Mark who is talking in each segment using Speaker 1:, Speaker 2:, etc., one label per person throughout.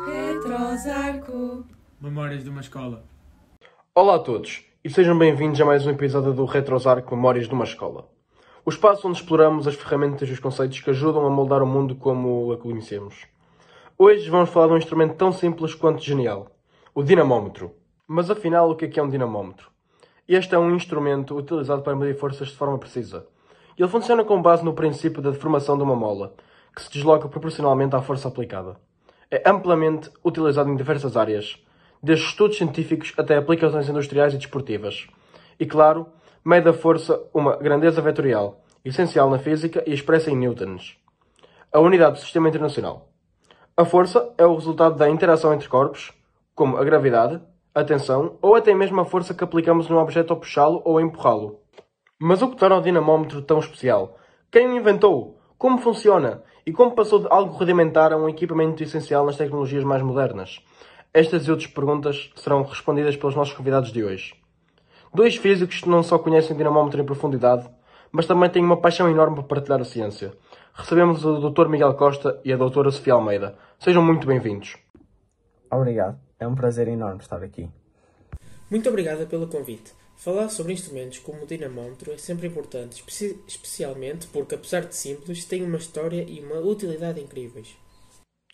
Speaker 1: Retrosarco. Memórias de uma escola.
Speaker 2: Olá a todos e sejam bem-vindos a mais um episódio do Retrosarco Memórias de uma Escola. O espaço onde exploramos as ferramentas e os conceitos que ajudam a moldar o mundo como o conhecemos. Hoje vamos falar de um instrumento tão simples quanto genial, o dinamómetro. Mas afinal, o que é um dinamómetro? Este é um instrumento utilizado para medir forças de forma precisa. Ele funciona com base no princípio da deformação de uma mola, que se desloca proporcionalmente à força aplicada. É amplamente utilizado em diversas áreas, desde estudos científicos até aplicações industriais e desportivas. E claro, mede a força uma grandeza vetorial, essencial na física e expressa em newtons. A unidade do Sistema Internacional. A força é o resultado da interação entre corpos, como a gravidade, a tensão ou até mesmo a força que aplicamos num objeto ao puxá-lo ou a empurrá-lo. Mas o que torna o dinamómetro tão especial? Quem o inventou? Como funciona? E como passou de algo rudimentar a um equipamento essencial nas tecnologias mais modernas? Estas e outras perguntas serão respondidas pelos nossos convidados de hoje. Dois físicos que não só conhecem o dinamómetro em profundidade, mas também têm uma paixão enorme por partilhar a ciência. Recebemos o Dr. Miguel Costa e a Dra. Sofia Almeida. Sejam muito bem-vindos.
Speaker 3: Obrigado. É um prazer enorme estar aqui.
Speaker 4: Muito obrigada pelo convite. Falar sobre instrumentos como o dinamómetro é sempre importante, especialmente porque, apesar de simples, tem uma história e uma utilidade incríveis.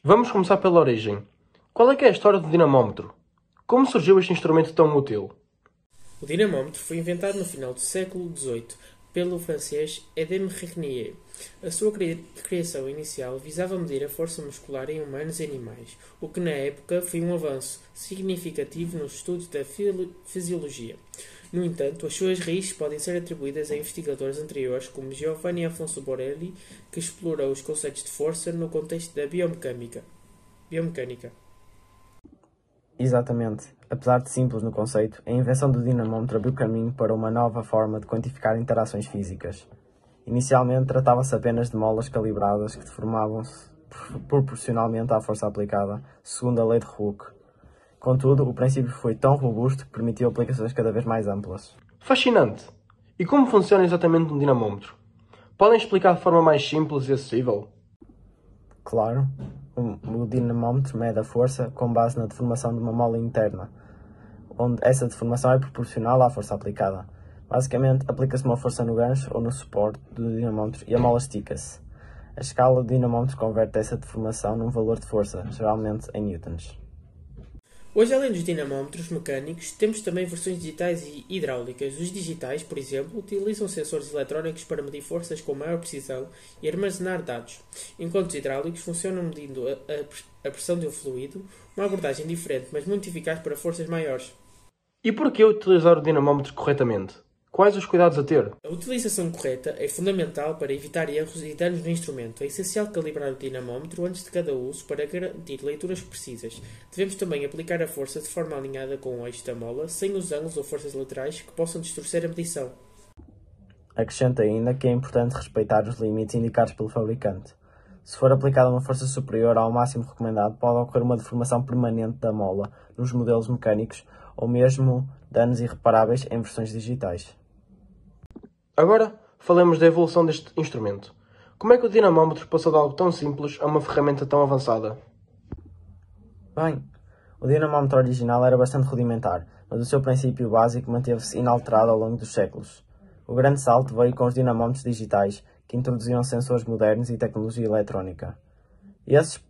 Speaker 2: Vamos começar pela origem. Qual é que é a história do dinamómetro? Como surgiu este instrumento tão útil?
Speaker 4: O dinamómetro foi inventado no final do século XVIII pelo francês Edme Regnier. A sua criação inicial visava medir a força muscular em humanos e animais, o que na época foi um avanço significativo nos estudos da fisiologia. No entanto, as suas raízes podem ser atribuídas a investigadores anteriores como Giovanni Afonso Borelli, que explorou os conceitos de força no contexto da biomecânica.
Speaker 3: Exatamente. Apesar de simples no conceito, a invenção do dinamómetro abriu caminho para uma nova forma de quantificar interações físicas. Inicialmente, tratava-se apenas de molas calibradas que deformavam-se proporcionalmente à força aplicada, segundo a lei de Hooke. Contudo, o princípio foi tão robusto que permitiu aplicações cada vez mais amplas.
Speaker 2: Fascinante! E como funciona exatamente um dinamómetro? Podem explicar de forma mais simples e acessível?
Speaker 3: Claro, o dinamómetro mede a força com base na deformação de uma mola interna, onde essa deformação é proporcional à força aplicada. Basicamente, aplica-se uma força no gancho ou no suporte do dinamómetro e a mola estica-se. A escala do dinamómetro converte essa deformação num valor de força, geralmente em newtons.
Speaker 4: Hoje, além dos dinamómetros mecânicos, temos também versões digitais e hidráulicas. Os digitais, por exemplo, utilizam sensores eletrónicos para medir forças com maior precisão e armazenar dados, enquanto os hidráulicos funcionam medindo a pressão de um fluido, uma abordagem diferente, mas muito eficaz para forças maiores.
Speaker 2: E por que utilizar o dinamómetro corretamente? Quais os cuidados a ter?
Speaker 4: A utilização correta é fundamental para evitar erros e danos no instrumento. É essencial calibrar o dinamómetro antes de cada uso para garantir leituras precisas. Devemos também aplicar a força de forma alinhada com o eixo da mola, sem os ângulos ou forças laterais que possam distorcer a medição.
Speaker 3: Acrescenta ainda que é importante respeitar os limites indicados pelo fabricante. Se for aplicada uma força superior ao máximo recomendado, pode ocorrer uma deformação permanente da mola nos modelos mecânicos ou mesmo danos irreparáveis em versões digitais.
Speaker 2: Agora, falemos da evolução deste instrumento. Como é que o dinamómetro passou de algo tão simples a uma ferramenta tão avançada?
Speaker 3: Bem, o dinamómetro original era bastante rudimentar, mas o seu princípio básico manteve-se inalterado ao longo dos séculos. O grande salto veio com os dinamómetros digitais, que introduziram sensores modernos e tecnologia eletrónica. Esses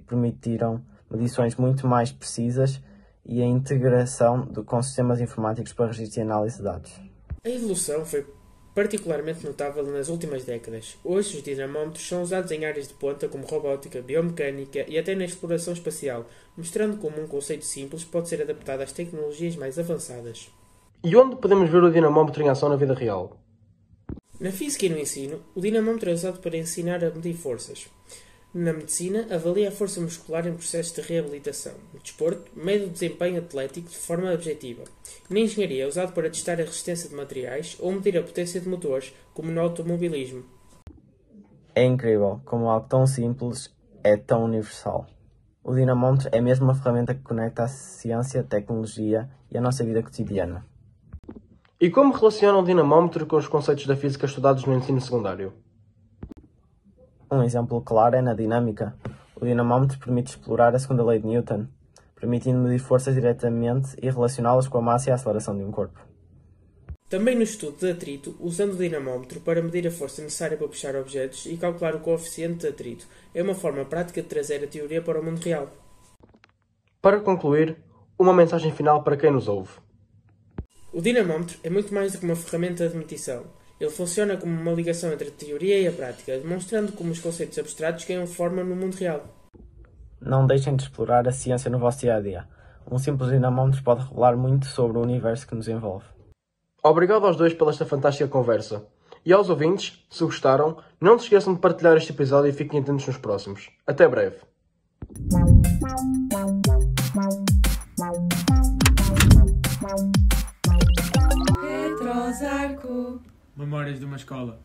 Speaker 3: permitiram medições muito mais precisas e a integração com sistemas informáticos para registro e análise de dados.
Speaker 4: A evolução foi particularmente notável nas últimas décadas. Hoje, os dinamómetros são usados em áreas de ponta como robótica, biomecânica e até na exploração espacial, mostrando como um conceito simples pode ser adaptado às tecnologias mais avançadas.
Speaker 2: E onde podemos ver o dinamómetro em ação na vida real?
Speaker 4: Na física e no ensino, o dinamómetro é usado para ensinar a medir forças. Na medicina, avalia a força muscular em processos de reabilitação. No desporto, mede o desempenho atlético de forma objetiva. Na engenharia, é usado para testar a resistência de materiais ou medir a potência de motores, como no automobilismo.
Speaker 3: É incrível como algo tão simples é tão universal. O dinamómetro é mesmo uma ferramenta que conecta a ciência, a tecnologia e a nossa vida cotidiana.
Speaker 2: E como relaciona o dinamómetro com os conceitos da física estudados no ensino secundário?
Speaker 3: Um exemplo claro é na dinâmica. O dinamómetro permite explorar a segunda lei de Newton, permitindo medir forças diretamente e relacioná-las com a massa e a aceleração de um corpo.
Speaker 4: Também no estudo de atrito, usando o dinamómetro para medir a força necessária para puxar objetos e calcular o coeficiente de atrito, é uma forma prática de trazer a teoria para o mundo real.
Speaker 2: Para concluir, uma mensagem final para quem nos ouve.
Speaker 4: O dinamómetro é muito mais do que uma ferramenta de medição. Ele funciona como uma ligação entre a teoria e a prática, demonstrando como os conceitos abstratos ganham forma no mundo real.
Speaker 3: Não deixem de explorar a ciência no vosso dia-a-dia. Um simples dinamómetro pode revelar muito sobre o universo que nos envolve.
Speaker 2: Obrigado aos dois pela esta fantástica conversa. E aos ouvintes, se gostaram, não se esqueçam de partilhar este episódio e fiquem atentos nos próximos. Até breve.
Speaker 1: Memórias de uma escola.